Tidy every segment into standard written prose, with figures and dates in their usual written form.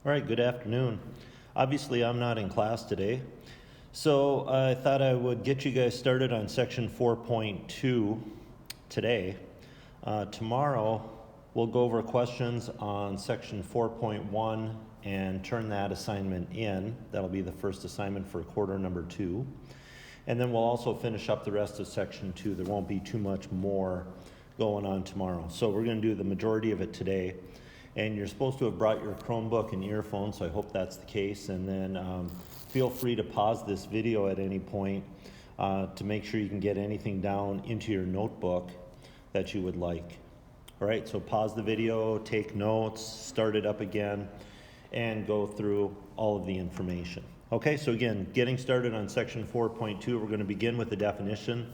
All right, good afternoon. Obviously, I'm not in class today, so I thought I would get you guys started on section 4.2 today. Tomorrow, we'll go over questions on section 4.1 and turn that assignment in. That'll be the first assignment for quarter number 2. And then we'll also finish up the rest of section 2. There won't be too much more going on tomorrow. So we're going to do the majority of it today. And you're supposed to have brought your Chromebook and earphones, so I hope that's the case. And then feel free to pause this video at any point to make sure you can get anything down into your notebook that you would like. All right, so pause the video, take notes, start it up again, and go through all of the information. Okay, so again, getting started on section 4.2, we're going to begin with the definition.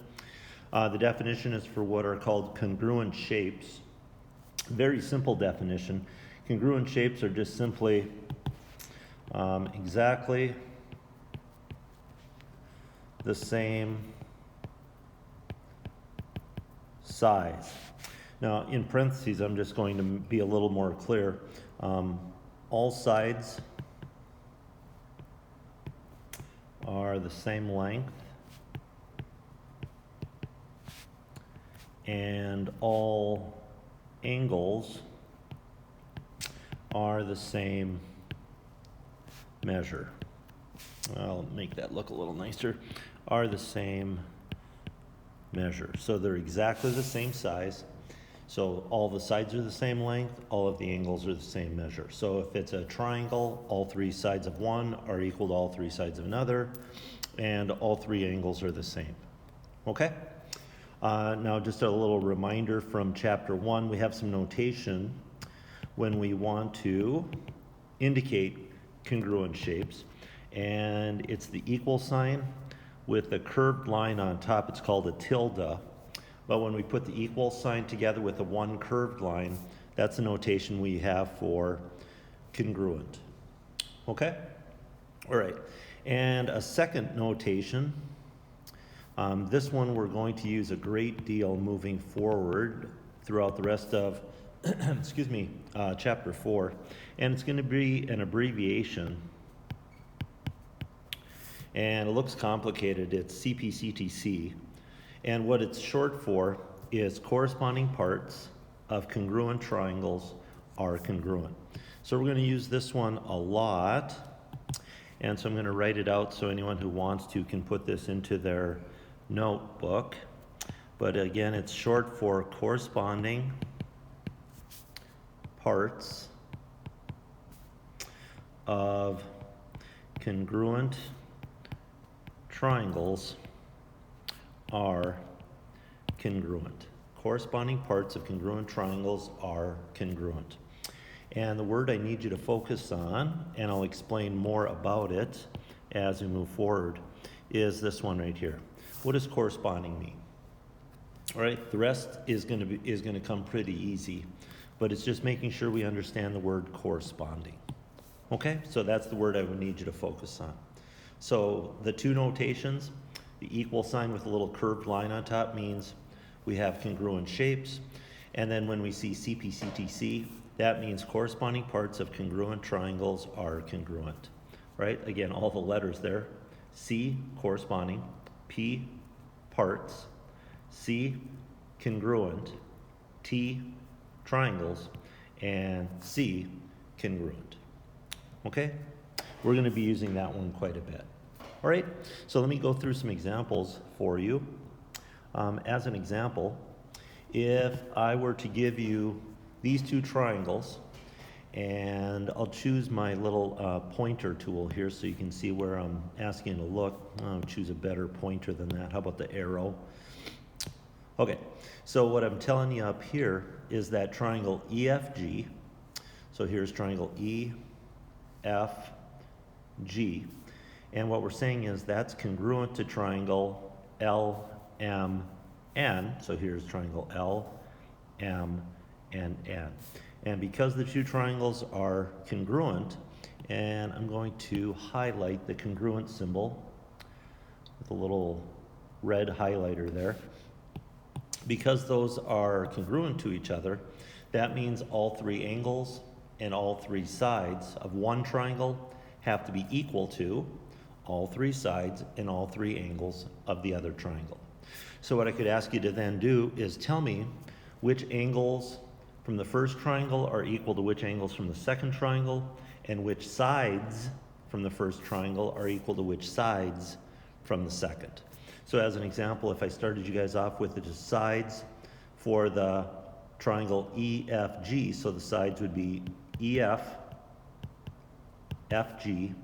The definition is for what are called congruent shapes. Very simple definition. Congruent shapes are just simply exactly the same size. Now, in parentheses, I'm just going to be a little more clear. All sides are the same length, and all angles are the same measure. I'll make that look a little nicer. Are the same measure. So they're exactly the same size. So all the sides are the same length, all of the angles are the same measure. So if it's a triangle, all 3 sides of one are equal to all 3 sides of another, and all 3 angles are the same. Okay? Now just a little reminder from chapter 1, we have some notation when we want to indicate congruent shapes, and it's the equal sign with a curved line on top. It's called a tilde, but when we put the equal sign together with the one curved line, that's the notation we have for congruent. Okay? All right, and a second notation. This one we're going to use a great deal moving forward throughout the rest of chapter 4, and it's going to be an abbreviation, and it looks complicated. It's CPCTC, and what it's short for is corresponding parts of congruent triangles are congruent. So we're going to use this one a lot, and so I'm going to write it out so anyone who wants to can put this into their notebook. But again, it's short for corresponding parts of congruent triangles are congruent. Corresponding parts of congruent triangles are congruent. And the word I need you to focus on, and I'll explain more about it as we move forward, is this one right here. What does corresponding mean? All right, the rest is going to come pretty easy, but it's just making sure we understand the word corresponding. Okay, so that's the word I would need you to focus on. So the 2 notations, the equal sign with a little curved line on top means we have congruent shapes, and then when we see CPCTC, that means corresponding parts of congruent triangles are congruent. Right? Again, all the letters there. C, corresponding. P, parts. C, congruent. T, triangles. And C, congruent. Okay? We're going to be using that one quite a bit. All right? So let me go through some examples for you. As an example, if I were to give you these 2 triangles, and I'll choose my little pointer tool here so you can see where I'm asking you to look. I'll choose a better pointer than that. How about the arrow? Okay, so what I'm telling you up here is that triangle EFG. So here's triangle EFG. And what we're saying is that's congruent to triangle LMN. So here's triangle LMN. And because the 2 triangles are congruent, and I'm going to highlight the congruent symbol with a little red highlighter there. Because those are congruent to each other, that means all 3 angles and all three sides of one triangle have to be equal to all three sides and all three angles of the other triangle. So what I could ask you to then do is tell me which angles from the first triangle are equal to which angles from the second triangle, and which sides from the first triangle are equal to which sides from the second. So as an example, if I started you guys off with the sides for the triangle EFG, so the sides would be EF, FG,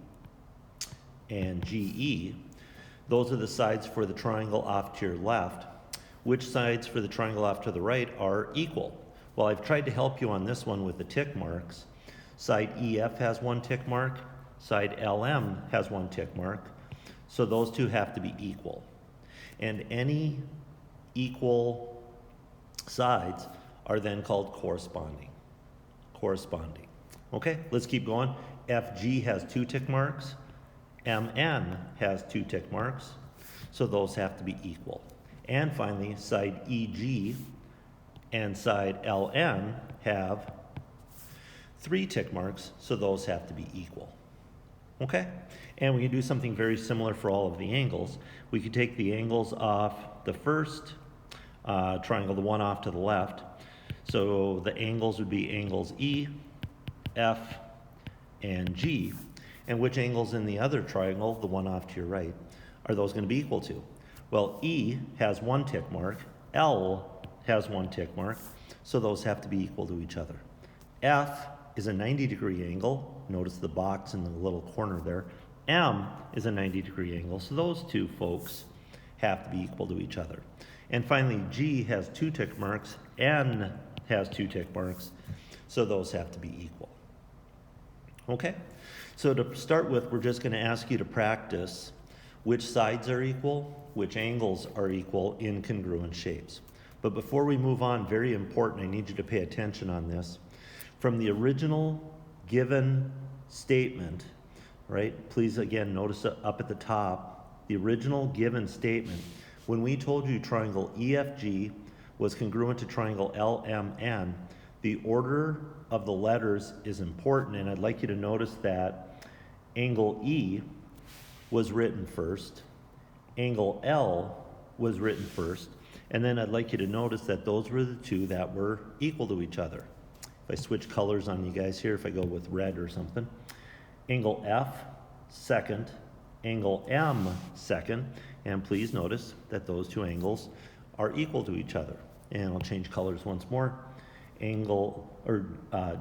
and GE. Those are the sides for the triangle off to your left. Which sides for the triangle off to the right are equal? Well, I've tried to help you on this one with the tick marks. Side EF has one tick mark, side LM has one tick mark, so those two have to be equal. And any equal sides are then called corresponding. Corresponding. Okay, let's keep going. FG has two tick marks, MN has two tick marks, so those have to be equal. And finally, side EG and side LN have three tick marks, so those have to be equal. Okay? And we can do something very similar for all of the angles. We could take the angles off the first triangle, the one off to the left. So the angles would be angles E, F, and G. And which angles in the other triangle, the one off to your right, are those going to be equal to? Well, E has one tick mark, L has one tick mark, so those have to be equal to each other. F is a 90-degree angle. Notice the box in the little corner there. M is a 90-degree angle, so those two folks have to be equal to each other. And finally, G has two tick marks, N has two tick marks, so those have to be equal. Okay? So to start with, we're just going to ask you to practice which sides are equal, which angles are equal in congruent shapes. But before we move on, very important, I need you to pay attention on this. From the original given statement, right? Please again notice up at the top, the original given statement. When we told you triangle EFG was congruent to triangle LMN, the order of the letters is important, and I'd like you to notice that angle E was written first, angle L was written first, and then I'd like you to notice that those were the two that were equal to each other. If I switch colors on you guys here, if I go with red or something, angle F second, angle M second, and please notice that those two angles are equal to each other. And I'll change colors once more.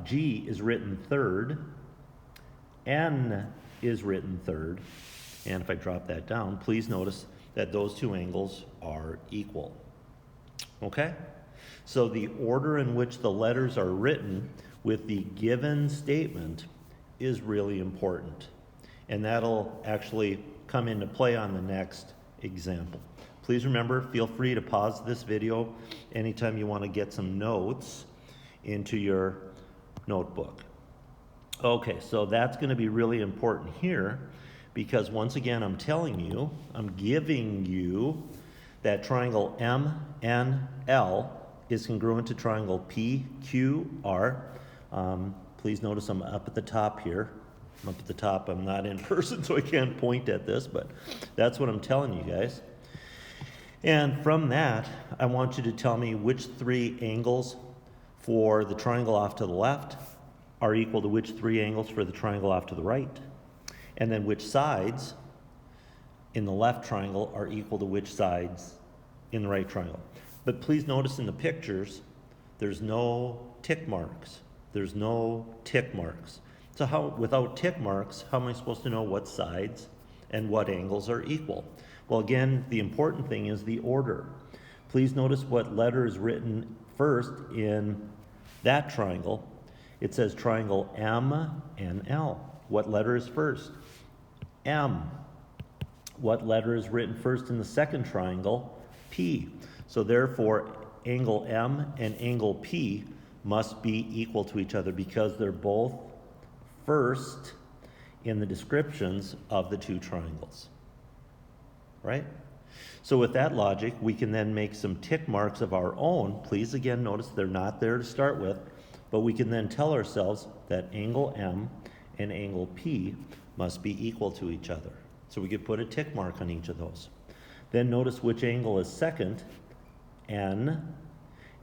G is written third, N is written third, and if I drop that down, please notice that those two angles are equal. Okay? So the order in which the letters are written with the given statement is really important. And that'll actually come into play on the next example. Please remember, feel free to pause this video anytime you want to get some notes into your notebook. Okay, so that's going to be really important here because once again, I'm telling you, I'm giving you that triangle MNL is congruent to triangle PQR. Please notice I'm up at the top here. I'm up at the top. I'm not in person, so I can't point at this, but that's what I'm telling you guys. And from that, I want you to tell me which three angles for the triangle off to the left are equal to which three angles for the triangle off to the right. And then which sides in the left triangle are equal to which sides in the right triangle. But please notice in the pictures, there's no tick marks. There's no tick marks. So without tick marks, how am I supposed to know what sides and what angles are equal? Well, again, the important thing is the order. Please notice what letter is written first in that triangle. It says triangle MNL. What letter is first? M. What letter is written first in the second triangle? P. So therefore, angle M and angle P must be equal to each other because they're both first in the descriptions of the two triangles. Right? So with that logic, we can then make some tick marks of our own. Please again notice they're not there to start with. But we can then tell ourselves that angle M and angle P must be equal to each other. So we could put a tick mark on each of those. Then notice which angle is second, N,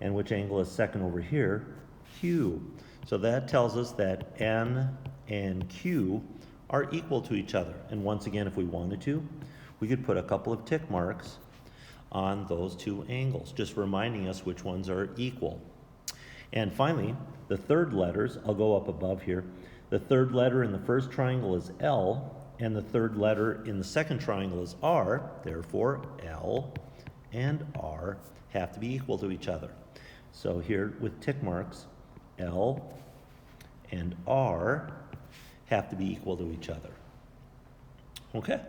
and which angle is second over here, Q. So that tells us that N and Q are equal to each other. And once again, if we wanted to, we could put a couple of tick marks on those two angles, just reminding us which ones are equal. And finally, the third letters, I'll go up above here. The third letter in the first triangle is L, and the third letter in the second triangle is R. Therefore, L and R have to be equal to each other. So here with tick marks, L and R have to be equal to each other. Okay?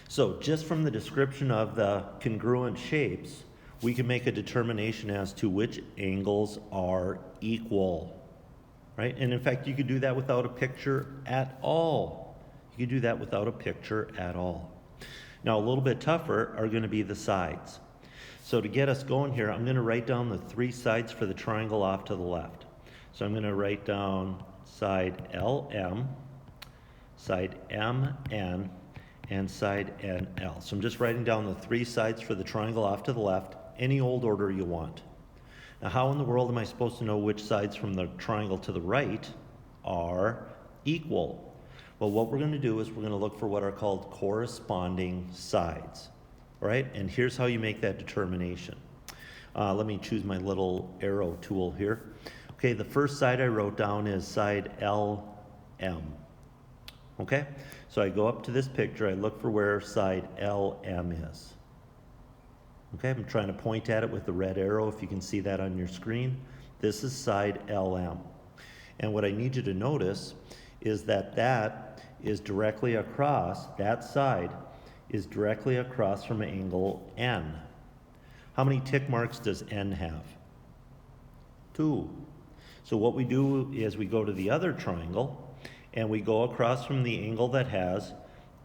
So just from the description of the congruent shapes, we can make a determination as to which angles are equal, right? And in fact, you could do that without a picture at all. You could do that without a picture at all. Now, a little bit tougher are going to be the sides. So to get us going here, I'm going to write down the three sides for the triangle off to the left. So I'm going to write down side LM, side MN, and side NL. So I'm just writing down the three sides for the triangle off to the left, any old order you want. Now, how in the world am I supposed to know which sides from the triangle to the right are equal? Well, what we're going to do is we're going to look for what are called corresponding sides. All right, and here's how you make that determination. Let me choose my little arrow tool here. Okay, the first side I wrote down is side LM. Okay, so I go up to this picture, I look for where side LM is. Okay, I'm trying to point at it with the red arrow, if you can see that on your screen. This is side LM. And what I need you to notice is that that is directly across, that side is directly across from angle N. How many tick marks does N have? 2. So what we do is we go to the other triangle and we go across from the angle that has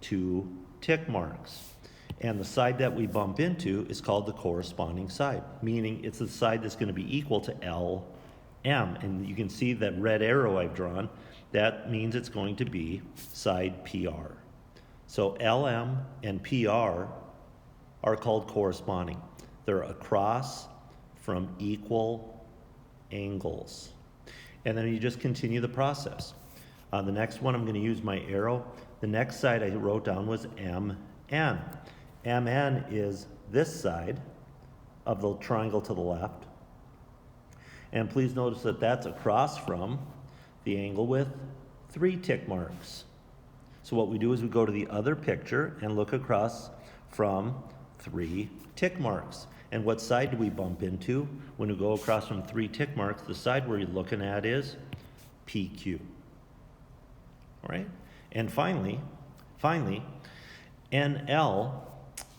2 tick marks. And the side that we bump into is called the corresponding side, meaning it's the side that's going to be equal to LM. And you can see that red arrow I've drawn, that means it's going to be side PR. So LM and PR are called corresponding. They're across from equal angles. And then you just continue the process. On the next one, I'm going to use my arrow. The next side I wrote down was MN. MN is this side of the triangle to the left. And please notice that that's across from the angle with 3 tick marks. So what we do is we go to the other picture and look across from 3 tick marks. And what side do we bump into when we go across from 3 tick marks? The side we're looking at is PQ. All right? And finally, NL,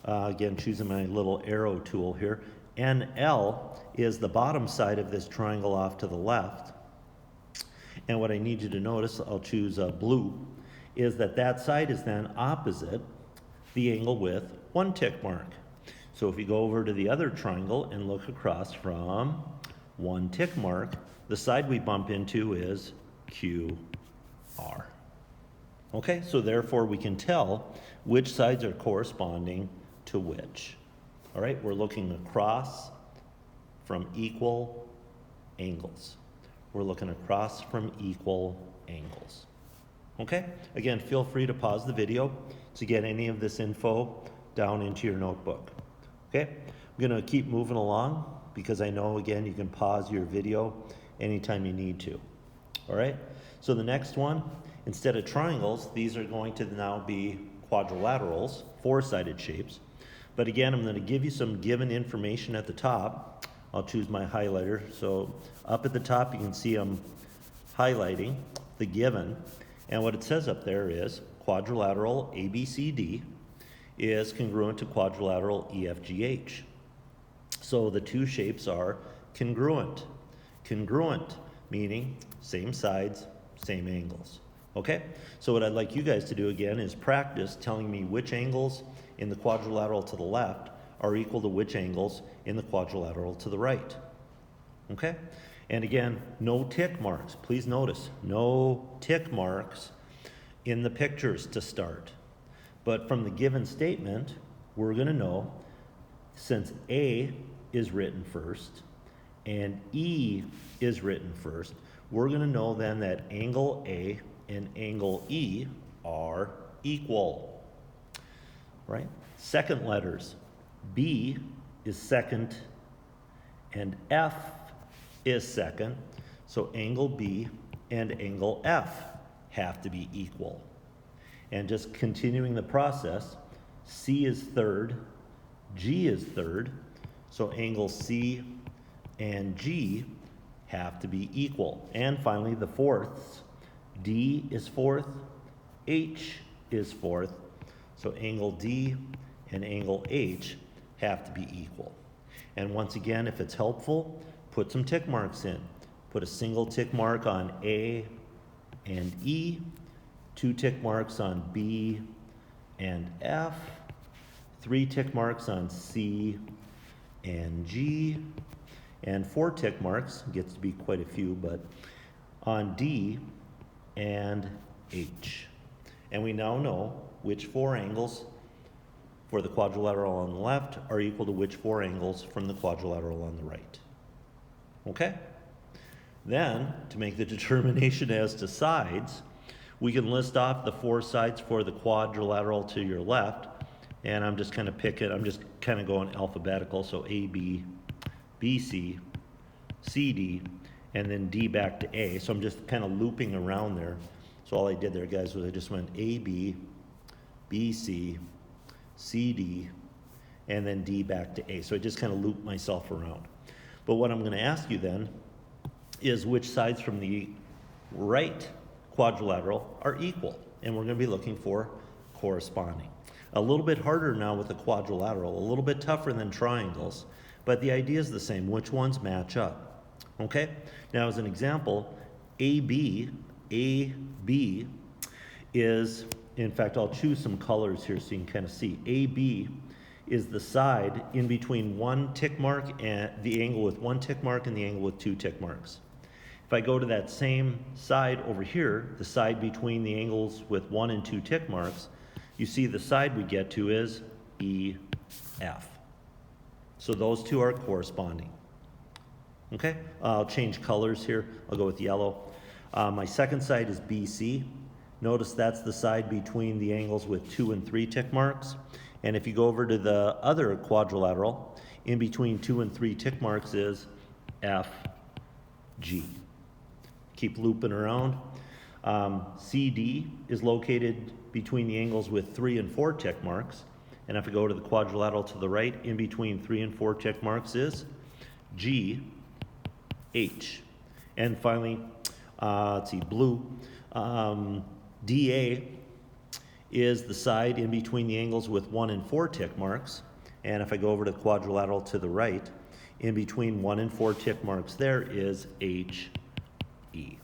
again choosing my little arrow tool here, NL is the bottom side of this triangle off to the left. And what I need you to notice, I'll choose blue, is that that side is then opposite the angle with 1 tick mark. So if you go over to the other triangle and look across from 1 tick mark, the side we bump into is QR. Okay, so therefore we can tell which sides are corresponding to which. All right, we're looking across from equal angles. We're looking across from equal angles. Okay, again, feel free to pause the video to get any of this info down into your notebook. Okay, I'm going to keep moving along because I know, again, you can pause your video anytime you need to. All right, so the next one, instead of triangles, these are going to now be quadrilaterals, 4-sided shapes. But again, I'm going to give you some given information at the top. I'll choose my highlighter. So up at the top, you can see I'm highlighting the given. And what it says up there is quadrilateral ABCD is congruent to quadrilateral EFGH. So the two shapes are congruent. Congruent, meaning same sides, same angles. Okay? So what I'd like you guys to do again is practice telling me which angles in the quadrilateral to the left are equal to which angles in the quadrilateral to the right. Okay? And again, no tick marks. Please notice, no tick marks in the pictures to start. But from the given statement, we're going to know, since A is written first and E is written first, we're going to know then that angle A and angle E are equal, right? Second letters, B is second and F is second, so angle B and angle F have to be equal. And just continuing the process, C is third, G is third, so angle C and G have to be equal. And finally, the fourths, D is fourth, H is fourth, so angle D and angle H have to be equal. And once again, if it's helpful, put some tick marks in. Put a single tick mark on A and E, 2 tick marks on B and F, 3 tick marks on C and G, and 4 tick marks, gets to be quite a few, but on D and H. And we now know which 4 angles for the quadrilateral on the left are equal to which 4 angles from the quadrilateral on the right. Okay? Then, to make the determination as to sides, we can list off the 4 sides for the quadrilateral to your left, and I'm just kind of going alphabetical, so AB, BC, CD, and then D back to A. So I'm just kind of looping around there. So all I did there, guys, was I just went AB, BC, CD, and then D back to A. So I just kind of looped myself around. But what I'm going to ask you then is which sides from the right quadrilateral are equal. And we're going to be looking for corresponding. A little bit harder now with the quadrilateral, a little bit tougher than triangles, but the idea is the same. Which ones match up? Okay? Now as an example, AB is, in fact, I'll choose some colors here so you can kind of see. AB is the side in between 1 tick mark and the angle with 1 tick mark and the angle with 2 tick marks. If I go to that same side over here, the side between the angles with 1 and 2 tick marks, you see the side we get to is EF. So those 2 are corresponding. Okay, I'll change colors here. I'll go with yellow. My second side is BC. Notice that's the side between the angles with 2 and 3 tick marks. And if you go over to the other quadrilateral, in between 2 and 3 tick marks is FG. Keep looping around. CD is located between the angles with 3 and 4 tick marks. And if I go to the quadrilateral to the right, in between 3 and 4 tick marks is GH. And finally, let's see, blue, DA is the side in between the angles with 1 and 4 tick marks. And if I go over to the quadrilateral to the right, in between 1 and 4 tick marks there is HE.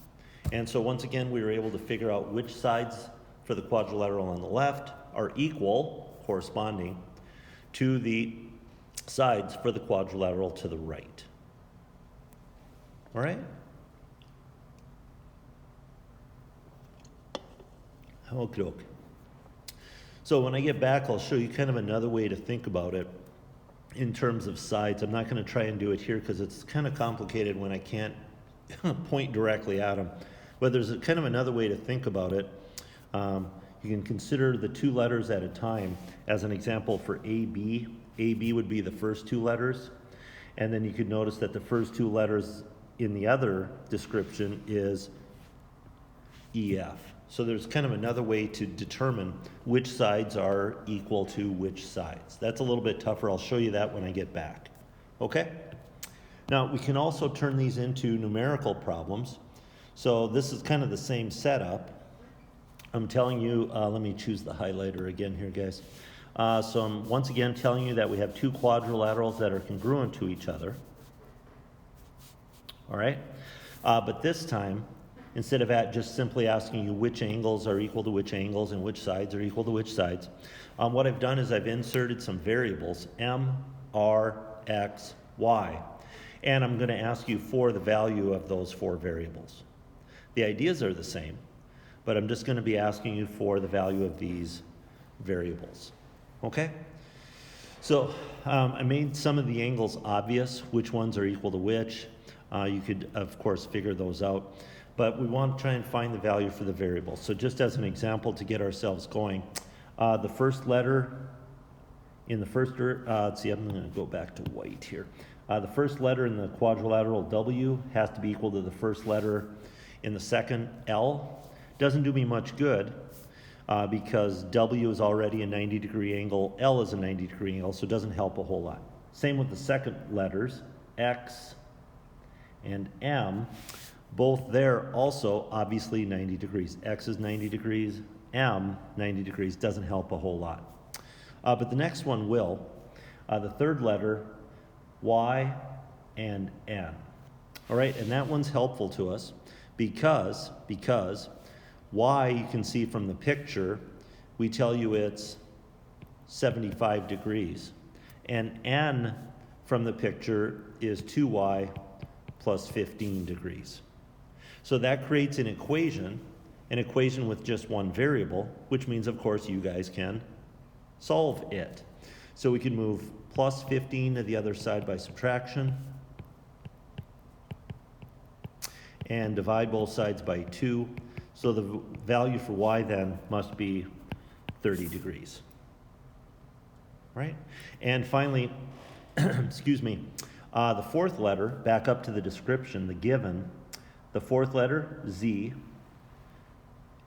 And so once again, we were able to figure out which sides for the quadrilateral on the left are equal, corresponding, to the sides for the quadrilateral to the right. All right? Okay. So when I get back, I'll show you kind of another way to think about it in terms of sides. I'm not going to try and do it here because it's kind of complicated when I can't point directly at them. But there's kind of another way to think about it. You can consider the 2 letters at a time. As an example for AB, AB would be the first 2 letters. And then you could notice that the first 2 letters in the other description is EF. So there's kind of another way to determine which sides are equal to which sides. That's a little bit tougher. I'll show you that when I get back. Okay? Now, we can also turn these into numerical problems. So this is kind of the same setup. I'm telling you, let me choose the highlighter again here, guys. So I'm once again telling you that we have 2 quadrilaterals that are congruent to each other. All right? But this time, instead of just simply asking you which angles are equal to which angles and which sides are equal to which sides, what I've done is I've inserted some variables, M, R, X, Y. and I'm going to ask you for the value of those 4 variables. The ideas are the same, but I'm just going to be asking you for the value of these variables. Okay? So I made some of the angles obvious, which ones are equal to which. You could, of course, figure those out. But we want to try and find the value for the variables. So just as an example to get ourselves going, the first letter in the first, let's see, I'm going to go back to white here. The first letter in the quadrilateral W has to be equal to the first letter in the second L. Doesn't do me much good because W is already a 90-degree angle, L is a 90-degree angle, so it doesn't help a whole lot. Same with the second letters, X and M. Both there also obviously 90 degrees. X is 90 degrees, M 90 degrees, doesn't help a whole lot. But the next one will. The third letter, Y and N. All right, and that one's helpful to us because Y, you can see from the picture, we tell you it's 75 degrees. And N from the picture is 2Y plus 15 degrees. So that creates an equation with just one variable, which means, of course, you guys can solve it. So we can move plus 15 to the other side by subtraction and divide both sides by 2. So the value for y then must be 30 degrees. Right? And finally, excuse me, the fourth letter, back up to the description, the given, the fourth letter, Z,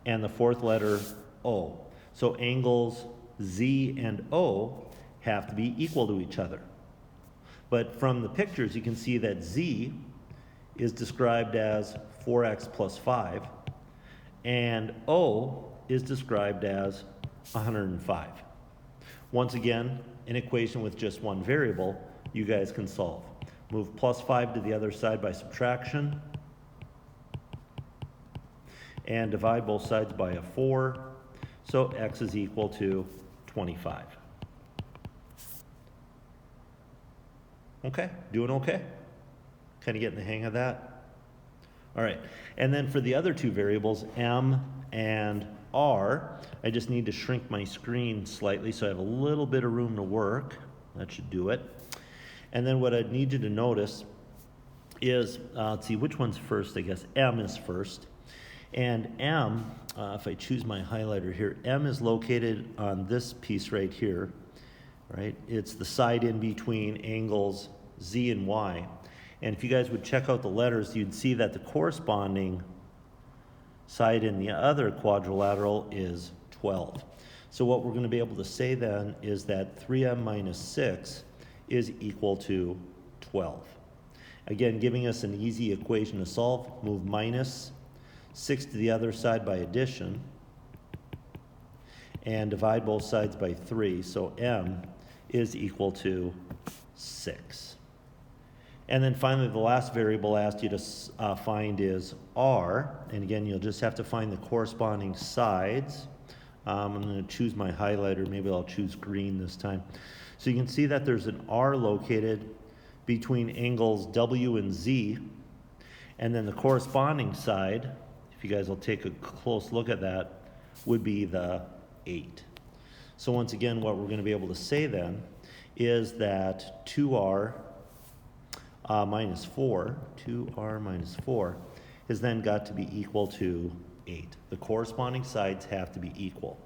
and the fourth letter, O. So angles Z and O have to be equal to each other. But from the pictures, you can see that Z is described as 4x plus 5, and O is described as 105. Once again, an equation with just one variable, you guys can solve. Move plus 5 to the other side by subtraction, and divide both sides by a 4, so x is equal to 25. Okay, doing okay? Kind of getting the hang of that? All right, and then for the other 2 variables, M and R, I just need to shrink my screen slightly so I have a little bit of room to work. That should do it. And then what I need you to notice is, let's see, which one's first, I guess. M is first. And M, if I choose my highlighter here, M is located on this piece right here, right? It's the side in between angles Z and Y. And if you guys would check out the letters, you'd see that the corresponding side in the other quadrilateral is 12. So what we're going to be able to say then is that 3m minus 6 is equal to 12. Again, giving us an easy equation to solve. Move minus 6 to the other side by addition, and divide both sides by 3, so m is equal to 6. And then finally, the last variable I asked you to find is r, and again, you'll just have to find the corresponding sides. I'm going to choose my highlighter, maybe I'll choose green this time. So you can see that there's an r located between angles W and Z, and then the corresponding side, if you guys will take a close look at that, would be the 8. So once again, what we're going to be able to say then is that 2r minus 4 has then got to be equal to 8. The corresponding sides have to be equal.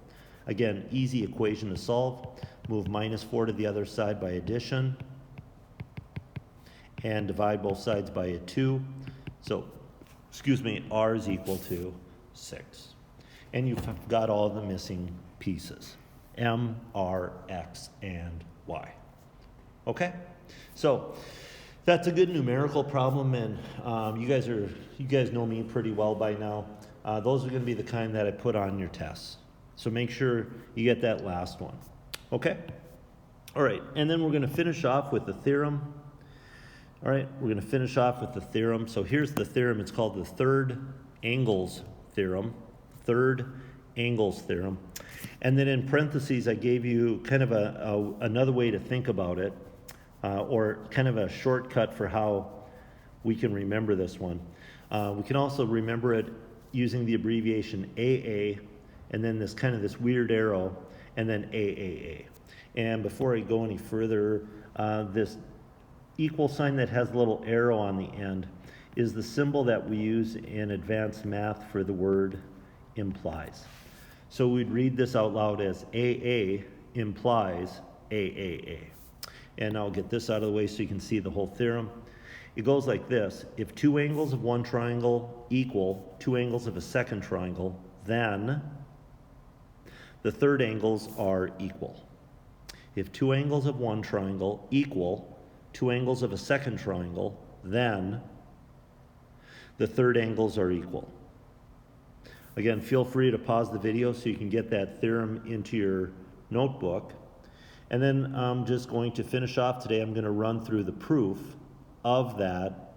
Again, easy equation to solve. Move minus 4 to the other side by addition, and divide both sides by a 2. So, r is equal to 6. And you've got all the missing pieces. M, R, X, and Y. Okay? So, that's a good numerical problem, and you guys know me pretty well by now. Those are going to be the kind that I put on your tests. So make sure you get that last one. Okay? All right, and then we're going to finish off with the theorem. All right, we're going to finish off with the theorem. So here's the theorem. It's called the third angles theorem. Third angles theorem. And then in parentheses, I gave you kind of another way to think about it, or kind of a shortcut for how we can remember this one. We can also remember it using the abbreviation AA, and then this weird arrow, and then AAA. And before I go any further, this equal sign that has a little arrow on the end is the symbol that we use in advanced math for the word implies. So we'd read this out loud as AA implies AAA. And I'll get this out of the way so you can see the whole theorem. It goes like this: if two angles of one triangle equal two angles of a second triangle, then the third angles are equal. If two angles of one triangle equal two angles of a second triangle, then the third angles are equal. Again, feel free to pause the video so you can get that theorem into your notebook. And then I'm just going to finish off today. I'm going to run through the proof of that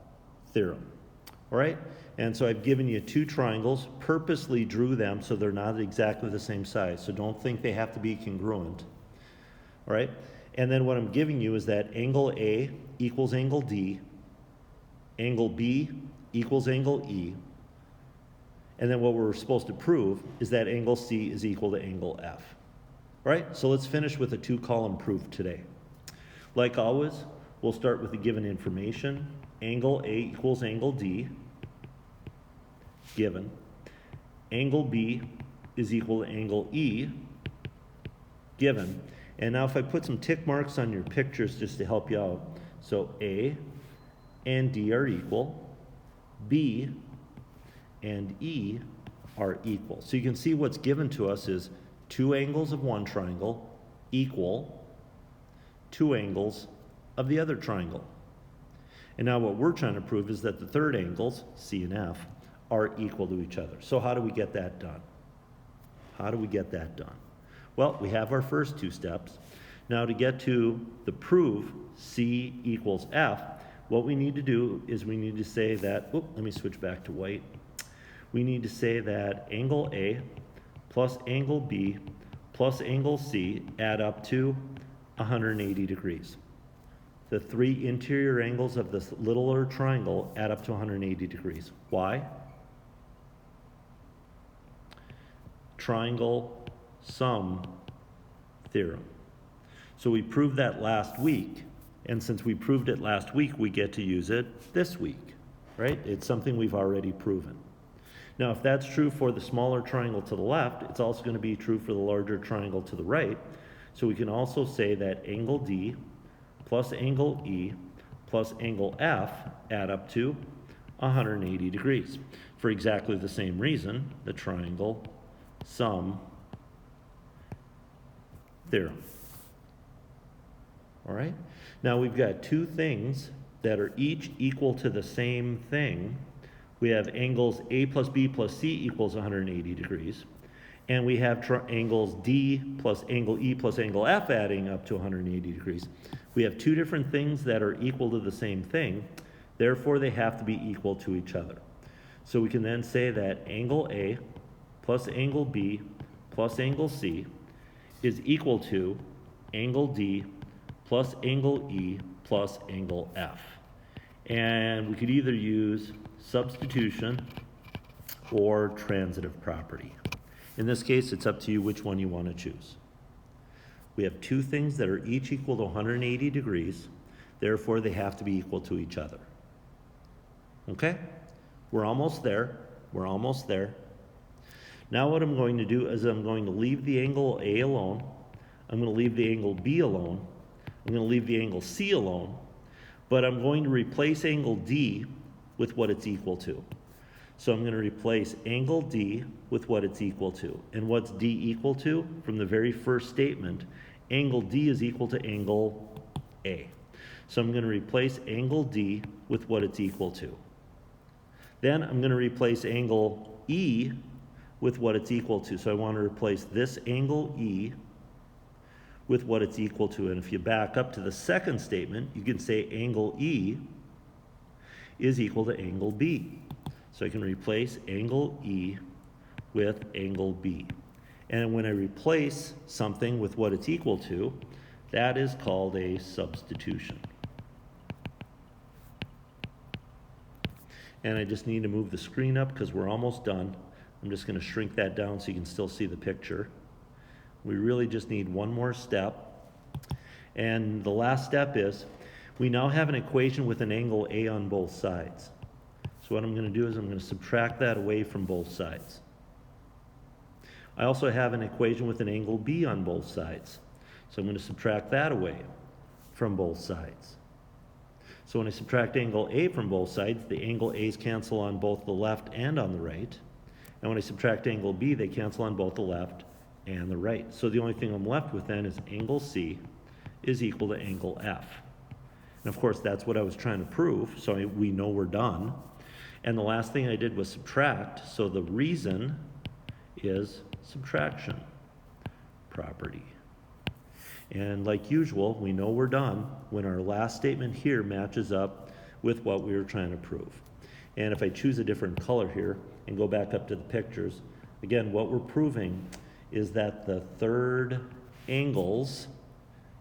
theorem. All right? And so I've given you two triangles, purposely drew them so they're not exactly the same size. So don't think they have to be congruent. All right? And then what I'm giving you is that angle A equals angle D, angle B equals angle E, and then what we're supposed to prove is that angle C is equal to angle F. All right? So let's finish with a two-column proof today. Like always, we'll start with the given information. Angle A equals angle D, given. Angle B is equal to angle E, given. And now if I put some tick marks on your pictures just to help you out. So A and D are equal. B and E are equal. So you can see what's given to us is two angles of one triangle equal two angles of the other triangle. And now what we're trying to prove is that the third angles, C and F, are equal to each other. So how do we get that done? How do we get that done? Well, we have our first two steps. Now to get to the proof C equals F, what we need to do is we need to say that, let me switch back to white. We need to say that angle A plus angle B plus angle C add up to 180 degrees. The three interior angles of this littler triangle add up to 180 degrees. Why? Triangle sum theorem. So we proved that last week, and since we proved it last week, we get to use it this week, right? It's something we've already proven. Now, if that's true for the smaller triangle to the left, it's also going to be true for the larger triangle to the right. So we can also say that angle D plus angle E plus angle F add up to 180 degrees. For exactly the same reason, the triangle sum theorem. All right? Now we've got two things that are each equal to the same thing. We have angles A plus B plus C equals 180 degrees. And we have angles D plus angle E plus angle F adding up to 180 degrees. We have two different things that are equal to the same thing. Therefore, they have to be equal to each other. So we can then say that angle A plus angle B plus angle C is equal to angle D plus angle E plus angle F. And we could either use substitution or transitive property. In this case, it's up to you which one you want to choose. We have two things that are each equal to 180 degrees. Therefore, they have to be equal to each other. Okay? We're almost there. We're almost there. Now what I'm going to do is I'm going to leave the angle A alone. I'm going to leave the angle B alone. I'm going to leave the angle C alone. But I'm going to replace angle D with what it's equal to. So I'm going to replace angle D with what it's equal to. And what's D equal to? From the very first statement, angle D is equal to angle A. So I'm going to replace angle D with what it's equal to. Then I'm going to replace angle E with what it's equal to. So I want to replace this angle E with what it's equal to. And if you back up to the second statement, you can say angle E is equal to angle B. So I can replace angle E with angle B. And when I replace something with what it's equal to, that is called a substitution. And I just need to move the screen up because we're almost done. I'm just going to shrink that down so you can still see the picture. We really just need one more step. And the last step is, we now have an equation with an angle A on both sides. So what I'm going to do is I'm going to subtract that away from both sides. I also have an equation with an angle B on both sides. So I'm going to subtract that away from both sides. So when I subtract angle A from both sides, the angle A's cancel on both the left and on the right. And when I subtract angle B, they cancel on both the left and the right. So the only thing I'm left with then is angle C is equal to angle F. And of course, that's what I was trying to prove, so we know we're done. And the last thing I did was subtract, so the reason is subtraction property. And like usual, we know we're done when our last statement here matches up with what we were trying to prove. And if I choose a different color here and go back up to the pictures, again, what we're proving is that the third angles,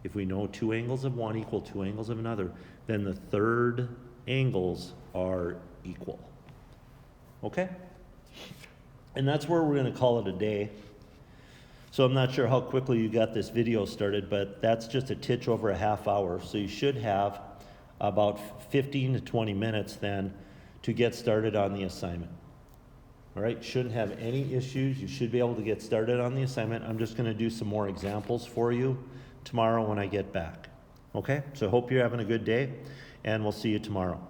if we know two angles of one equal two angles of another, then the third angles are equal. Okay? And that's where we're going to call it a day. So I'm not sure how quickly you got this video started, but that's just a titch over a half hour. So you should have about 15 to 20 minutes then to get started on the assignment. All right, shouldn't have any issues. You should be able to get started on the assignment. I'm just going to do some more examples for you tomorrow when I get back. Okay, so hope you're having a good day, and we'll see you tomorrow.